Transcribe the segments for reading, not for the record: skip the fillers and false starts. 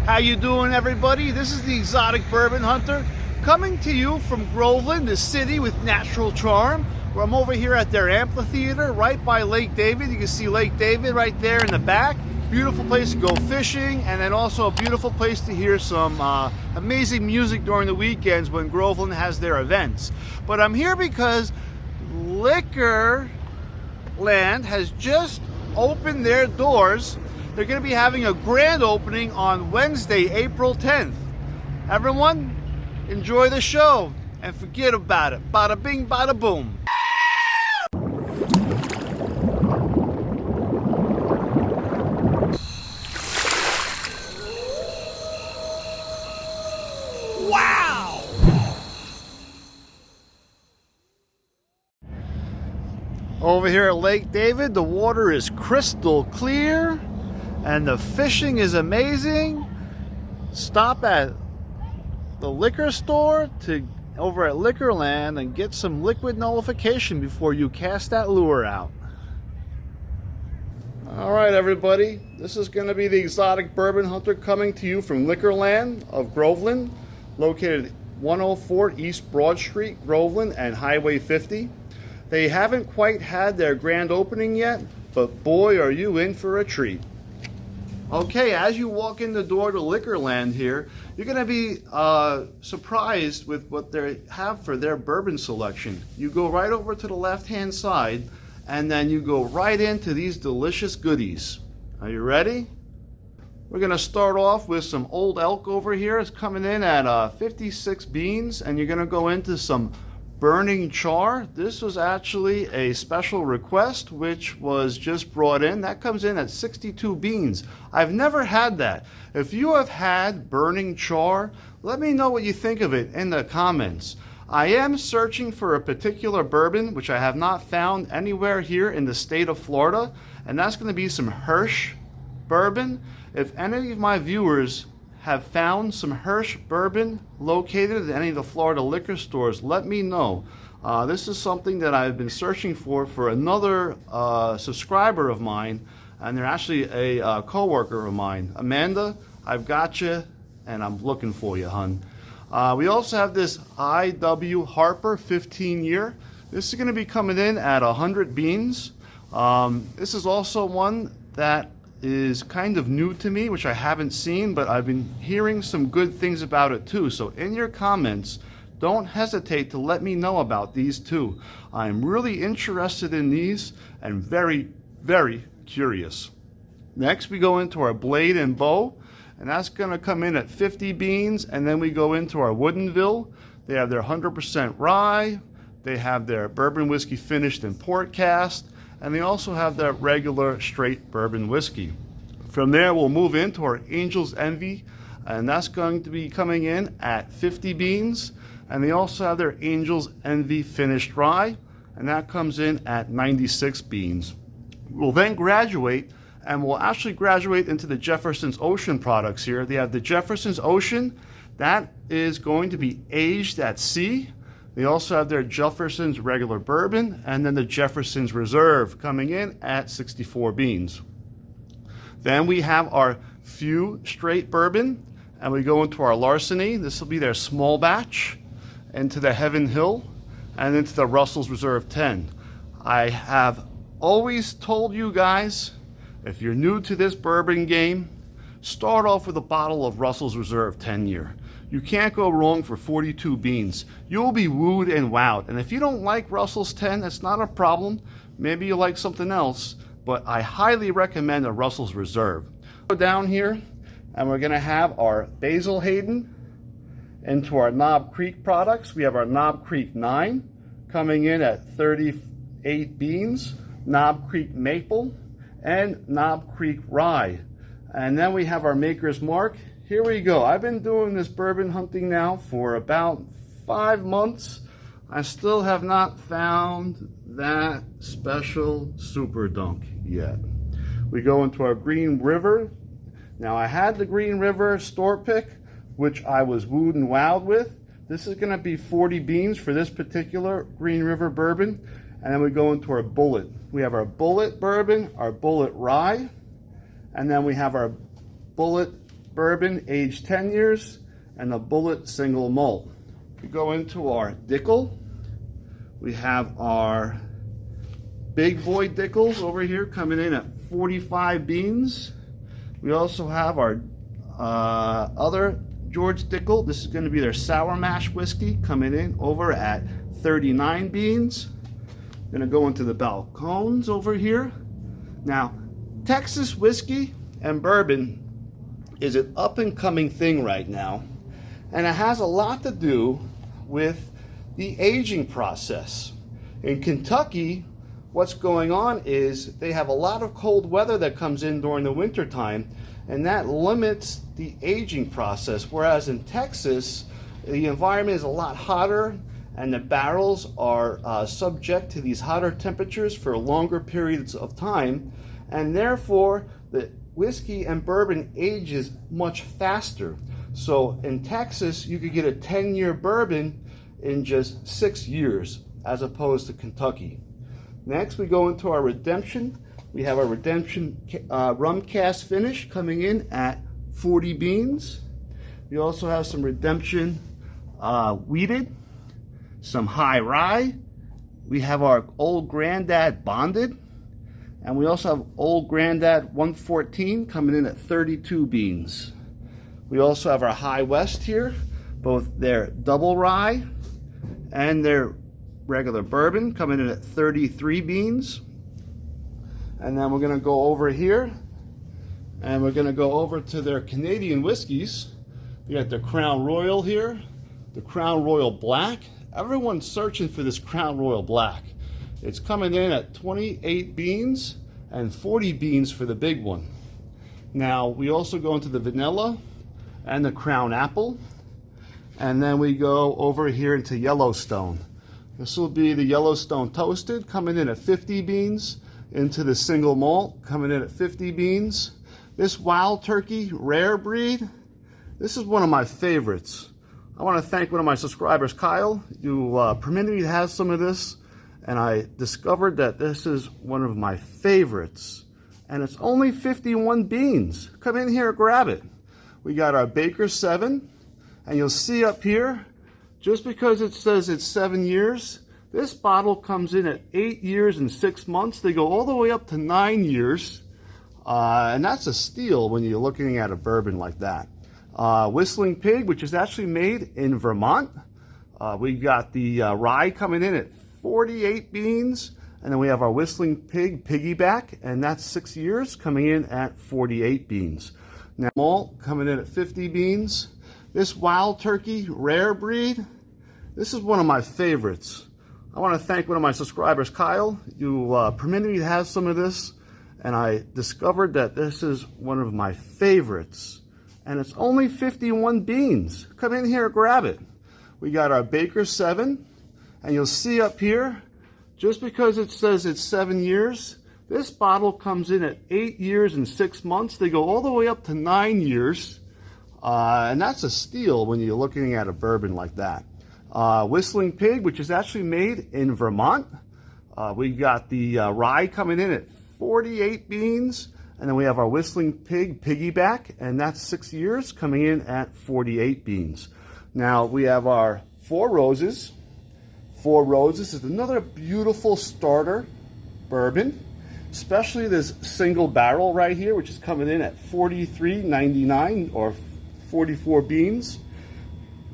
How you doing, everybody? This is the Exotic Bourbon Hunter coming to you from Groveland, the city with natural charm. Where I'm over here at their amphitheater right by Lake David. You can see Lake David right there in the back. Beautiful place to go fishing, and then also a beautiful place to hear some amazing music during the weekends when Groveland has their events. But I'm here because Liquorland has just opened their doors. They're going to be having a grand opening on Wednesday, April 10th. Everyone, enjoy the show and forget about it. Bada bing, bada boom. Wow! Over here at Lake David, the water is crystal clear and the fishing is amazing. Stop at the liquor store over at Liquorland and get some liquid nullification before you cast that lure out. All right, everybody, this is going to be the Exotic Bourbon Hunter coming to you from Liquorland of Groveland, located 104 East Broad Street, Groveland, and Highway 50. They haven't quite had their grand opening yet, but boy, are you in for a treat. Okay, as you walk in the door to Liquorland here, you're going to be surprised with what they have for their bourbon selection. You go right over to the left-hand side, and then you go right into these delicious goodies. Are you ready? We're going to start off with some Old Elk over here. It's coming in at 56 beans, and you're going to go into some Burning Char. This was actually a special request which was just brought in. That comes in at 62 beans. I've never had that. If you have had Burning Char, let me know what you think of it in the comments. I am searching for a particular bourbon which I have not found anywhere here in the state of Florida, and that's going to be some Hirsch bourbon. If any of my viewers have found some Hirsch bourbon located at any of the Florida liquor stores, let me know. This is something that I've been searching for another subscriber of mine, and they're actually a co-worker of mine. Amanda, I've got you, and I'm looking for you, hun. We also have this I.W. Harper 15-year. This is going to be coming in at 100 beans. This is also one that is kind of new to me, which I haven't seen, but I've been hearing some good things about it too. So in your comments, don't hesitate to let me know about these too. I'm really interested in these and very, very curious. Next, we go into our Blade and Bow, and that's going to come in at 50 beans, and then we go into our Woodinville. They have their 100% rye, they have their bourbon whiskey finished in port cast, and they also have their regular straight bourbon whiskey. From there, we'll move into our Angel's Envy, and that's going to be coming in at 50 beans. And they also have their Angel's Envy finished rye, and that comes in at 96 beans. We'll then graduate, and we'll actually graduate into the Jefferson's Ocean products here. They have the Jefferson's Ocean, that is going to be aged at sea. They also have their Jefferson's regular bourbon, and then the Jefferson's Reserve coming in at 64 beans. Then we have our Few straight bourbon, and we go into our Larceny. This will be their small batch, into the Heaven Hill, and into the Russell's Reserve 10. I have always told you guys, if you're new to this bourbon game, start off with a bottle of Russell's Reserve 10-year. You can't go wrong for 42 beans. You'll be wooed and wowed. And if you don't like Russell's 10, that's not a problem. Maybe you like something else, but I highly recommend a Russell's Reserve. Go down here, and we're gonna have our Basil Hayden. Into our Knob Creek products, we have our Knob Creek 9 coming in at 38 beans, Knob Creek Maple, and Knob Creek Rye. And then we have our Maker's Mark. Here we go. I've been doing this bourbon hunting now for about 5 months. I still have not found that special Super Dunk yet. We go into our Green River. Now I had the Green River store pick, which I was wooed and wowed with. This is going to be 40 beans for this particular Green River bourbon. And then we go into our Bullet. We have our Bullet bourbon, our Bullet rye, and then we have our Bullet bourbon, aged 10 years, and a bullet single malt. We go into our Dickel. We have our big boy Dickels over here coming in at 45 beans. We also have our other George Dickel. This is going to be their sour mash whiskey coming in over at 39 beans. Going to go into the Balcones over here. Now, Texas whiskey and bourbon is an up and coming thing right now, and it has a lot to do with the aging process. In Kentucky, what's going on is they have a lot of cold weather that comes in during the winter time, and that limits the aging process. Whereas in Texas, the environment is a lot hotter, and the barrels are subject to these hotter temperatures for longer periods of time, and therefore the whiskey and bourbon ages much faster. So in Texas, you could get a 10-year bourbon in just 6 years, as opposed to Kentucky. Next, we go into our Redemption. We have our Redemption rum cast finish coming in at 40 beans. We also have some Redemption wheated, some high rye. We have our Old Grandad bonded, and we also have Old Grandad 114 coming in at 32 beans. We also have our High West here, both their double rye and their regular bourbon coming in at 33 beans. And then we're going to go over here, and we're going to go over to their Canadian whiskeys. We got the Crown Royal here, the Crown Royal Black. Everyone's searching for this Crown Royal Black. It's coming in at 28 beans and 40 beans for the big one. Now, we also go into the vanilla and the Crown Apple. And then we go over here into Yellowstone. This will be the Yellowstone Toasted coming in at 50 beans, into the single malt coming in at 50 beans. This Wild Turkey Rare Breed, this is one of my favorites. I want to thank one of my subscribers, Kyle. You permitted me to have some of this, and I discovered that this is one of my favorites. And it's only 51 beans. Come in here, grab it. We got our Baker 7, and you'll see up here, just because it says it's 7 years, this bottle comes in at 8 years and 6 months. They go all the way up to 9 years, and that's a steal when you're looking at a bourbon like that. Whistling Pig, which is actually made in Vermont. We got the rye coming in at 48 beans, and then we have our Whistling Pig Piggyback, and that's 6 years, coming in at 48 beans. Now, malt coming in at 50 beans. This Wild Turkey Rare Breed, this is one of my favorites. I want to thank one of my subscribers, Kyle. You permitted me to have some of this, and I discovered that this is one of my favorites. And it's only 51 beans. Come in here, grab it. We got our Baker 7, and you'll see up here, just because it says it's 7 years, this bottle comes in at 8 years and 6 months. They go all the way up to 9 years, and that's a steal when you're looking at a bourbon like that. Whistling Pig, which is actually made in Vermont. We got the rye coming in at 48 beans. And then we have our Whistling Pig Piggyback, and that's 6 years, coming in at 48 beans. Now, we have our Four Roses. Four Roses is another beautiful starter bourbon, especially this single barrel right here, which is coming in at $43.99 or 44 beans.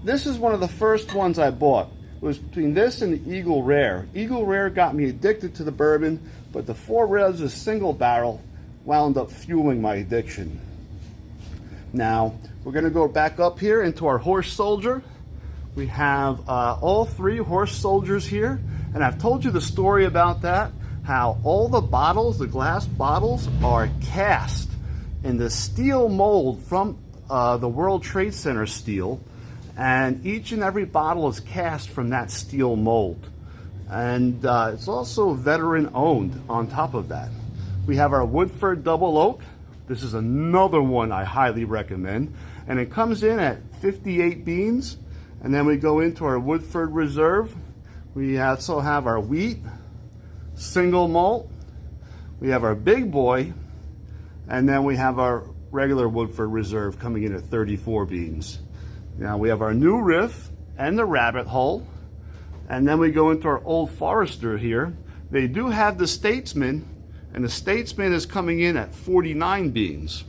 This is one of the first ones I bought. It was between this and the Eagle Rare. Eagle Rare got me addicted to the bourbon, but the Four Roses single barrel wound up fueling my addiction. Now, we're going to go back up here into our Horse Soldier. We have all three Horse Soldiers here, and I've told you the story about that, how all the bottles, the glass bottles, are cast in the steel mold from the World Trade Center steel, and each and every bottle is cast from that steel mold. And it's also veteran owned on top of that. We have our Woodford Double Oak. This is another one I highly recommend. And it comes in at 58 beans. And then we go into our Woodford Reserve. We also have our wheat, single malt. We have our Big Boy. And then we have our regular Woodford Reserve coming in at 34 beans. Now we have our new Riff and the Rabbit Hole. And then we go into our Old Forester here. They do have the Statesman, and the Statesman is coming in at 49 beans.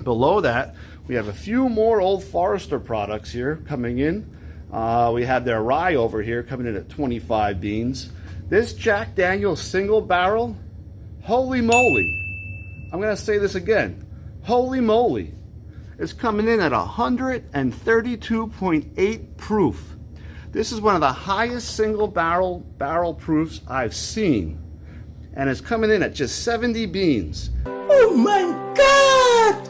Below that, we have a few more Old Forester products here coming in. We have their rye over here coming in at 25 beans. This Jack Daniel's single barrel, holy moly. I'm gonna say this again, holy moly. It's coming in at 132.8 proof. This is one of the highest single barrel proofs I've seen. And it's coming in at just 70 beans. Oh my God!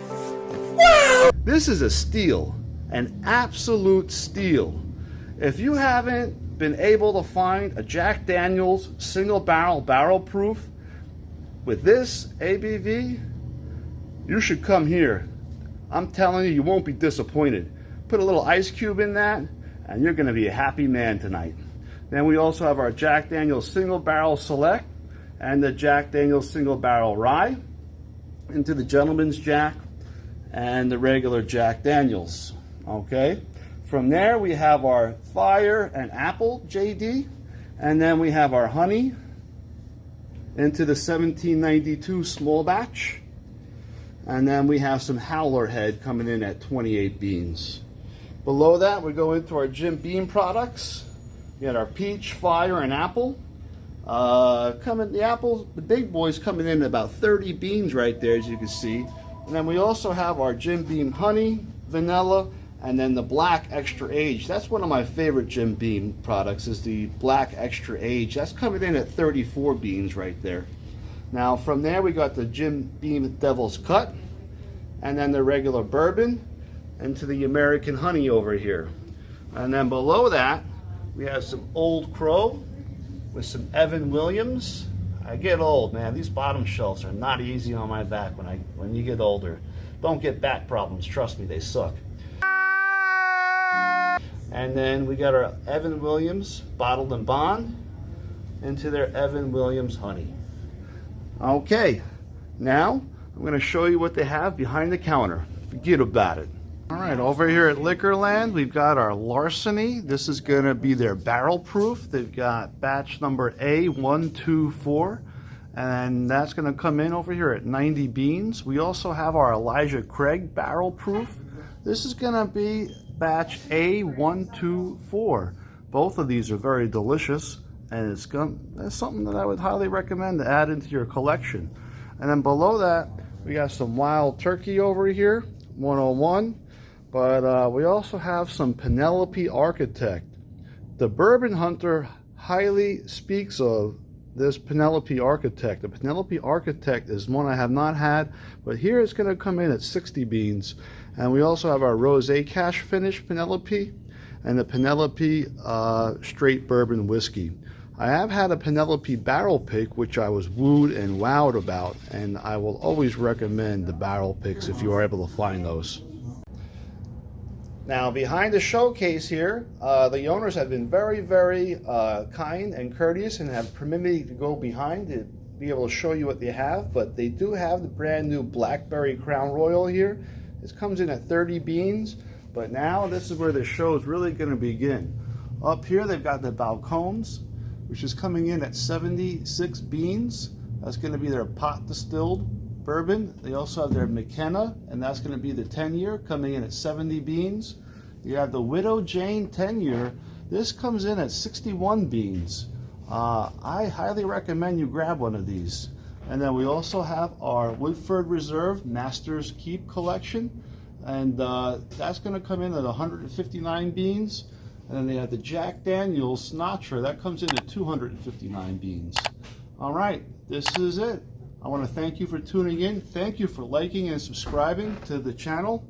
Wow! This is a steal, an absolute steal. If you haven't been able to find a Jack Daniel's single barrel proof with this ABV, you should come here. I'm telling you, you won't be disappointed. Put a little ice cube in that, and you're gonna be a happy man tonight. Then we also have our Jack Daniel's Single Barrel Select and the Jack Daniel's Single Barrel Rye, into the Gentleman's Jack and the regular Jack Daniel's, okay? From there, we have our Fire and Apple JD, and then we have our Honey into the 1792 small batch, and then we have some Howler Head coming in at 28 beans. Below that, we go into our Jim Beam products. We got our Peach, Fire, and Apple. The big boys coming in at about 30 beans right there, as you can see. And then we also have our Jim Beam Honey, Vanilla, and then the Black Extra Age. That's one of my favorite Jim Beam products, is the Black Extra Age. That's coming in at 34 beans right there. Now from there we got the Jim Beam Devil's Cut, and then the regular bourbon, into the American Honey over here. And then below that we have some Old Crow with some Evan Williams. I get old, man. These bottom shelves are not easy on my back when you get older. Don't get back problems, trust me, they suck. And then we got our Evan Williams Bottled and Bond into their Evan Williams Honey. Okay, now I'm going to show you what they have behind the counter. Forget about it. All right, over here at Liquorland, we've got our Larceny. This is going to be their barrel proof. They've got batch number A124, and that's going to come in over here at 90 beans. We also have our Elijah Craig barrel proof. This is going to be batch A124. Both of these are very delicious, and that's something that I would highly recommend to add into your collection. And then below that, we got some Wild Turkey over here, 101. But we also have some Penelope Architect. The Bourbon Hunter highly speaks of this Penelope Architect. The Penelope Architect is one I have not had, but here it's going to come in at 60 beans. And we also have our Rosé Cash Finish Penelope and the Penelope Straight Bourbon Whiskey. I have had a Penelope Barrel Pick, which I was wooed and wowed about, and I will always recommend the barrel picks if you are able to find those. Now, behind the showcase here, the owners have been very, very kind and courteous and have permitted me to go behind to be able to show you what they have. But they do have the brand new Blackberry Crown Royal here. This comes in at 30 beans, but now this is where the show is really going to begin. Up here, they've got the Balcones, which is coming in at 76 beans. That's going to be their pot distilled bourbon. They also have their McKenna, and that's going to be the 10-year, coming in at 70 beans. You have the Widow Jane 10-year. This comes in at 61 beans. I highly recommend you grab one of these. And then we also have our Woodford Reserve Master's Keep collection, and that's going to come in at 159 beans. And then they have the Jack Daniel's Sinatra. That comes in at 259 beans. All right, this is it. I want to thank you for tuning in. Thank you for liking and subscribing to the channel.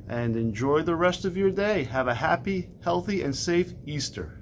And enjoy the rest of your day. Have a happy, healthy, and safe Easter.